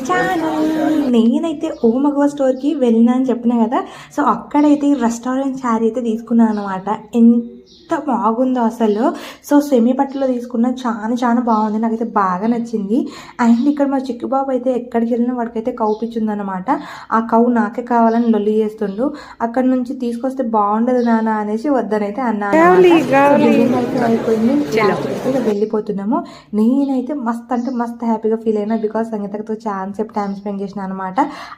Channel నేనైతే ఓ మగవ స్టోర్కి వెళ్ళినా అని చెప్పినా కదా. సో అక్కడైతే రెస్టారెంట్ శారీ అయితే తీసుకున్నాను అనమాట. ఎంత బాగుందో అసలు. సో సెమీ పట్టులో తీసుకున్న చాలా చాలా బాగుంది, నాకైతే బాగా నచ్చింది. అండ్ ఇక్కడ మా చిక్కుబాబు అయితే ఎక్కడికి వెళ్ళినా వాడికైతే కౌపించిందనమాట. ఆ కౌ నాకే కావాలని లొల్లి చేస్తుండు. అక్కడ నుంచి తీసుకొస్తే బాగుండదు నాన్న అనేసి వద్దనైతే అన్నాను. అయిపోయింది, వెళ్ళిపోతున్నాము. నేనైతే మస్త్ అంటే మస్త్ హ్యాపీగా ఫీల్ అయినా, బికాస్ సంగీతతో చాలా సేపు టైం స్పెండ్ చేసిన అనమాట.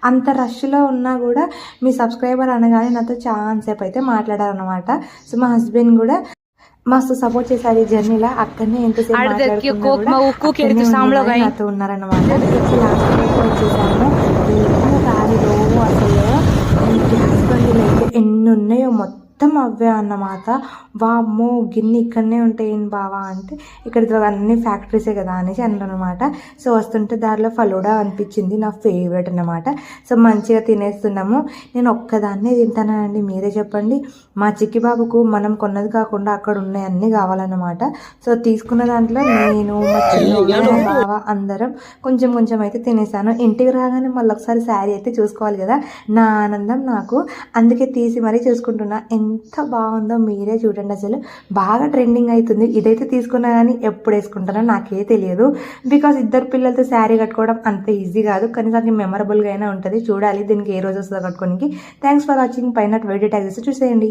అంత రష్లో ఉన్నా కూడా మీ సబ్స్క్రైబర్ అనగానే నాతో చాలా సేపు అయితే మాట్లాడారనమాట. సో మా హస్బెండ్ కూడా మస్తు సపోర్ట్ చేశారు ఈ జర్నీలో. అక్కడనే ఎంతసేపు నాతో ఉన్నారనమాట. వచ్చేసాము దారిలో అసలు గ్యాస్ బండిలు అయితే ఎన్ని ఉన్నాయో మొత్తం అవే అన్నమాట. వామ్మో గిన్నె ఇక్కడనే ఉంటాయి బావా అంటే, ఇక్కడ అన్ని ఫ్యాక్టరీసే కదా అనేసి అన్నమాట. సో వస్తుంటే దారిలో ఫలూడా అనిపించింది, నా ఫేవరెట్ అన్నమాట. సో మంచిగా తినేస్తున్నాము. నేను ఒక్కదాన్నే తింటానండి, మీరే చెప్పండి. మా చిక్కి బాబుకు మనం కొన్నది కాకుండా అక్కడ ఉన్నాయి అన్నీ కావాలన్నమాట. సో తీసుకున్న దాంట్లో నేను మా చిన్న బావ అందరం కొంచెం కొంచెం అయితే తినేసాను. ఇంటికి రాగానే మళ్ళీ ఒకసారి శారీ అయితే చూసుకోవాలి కదా, నా ఆనందం నాకు. అందుకే తీసి మరీ చూసుకుంటున్నా. ఎంత బాగుందో మీరే చూడండి. అసలు బాగా ట్రెండింగ్ అవుతుంది. ఇదైతే తీసుకున్నా కానీ ఎప్పుడు వేసుకుంటానో నాకే తెలియదు. బికాస్ ఇద్దరు పిల్లలతో శారీ కట్టుకోవడం అంత ఈజీ కాదు, కనీసానికి మెమరబుల్గా అయినా ఉంటుంది. చూడాలి దీనికి ఏ రోజు వస్తుందో కట్టుకోనికి. Thanks for watching. పైన వీడియో ట్యాగ్ చేసి చూసేయండి.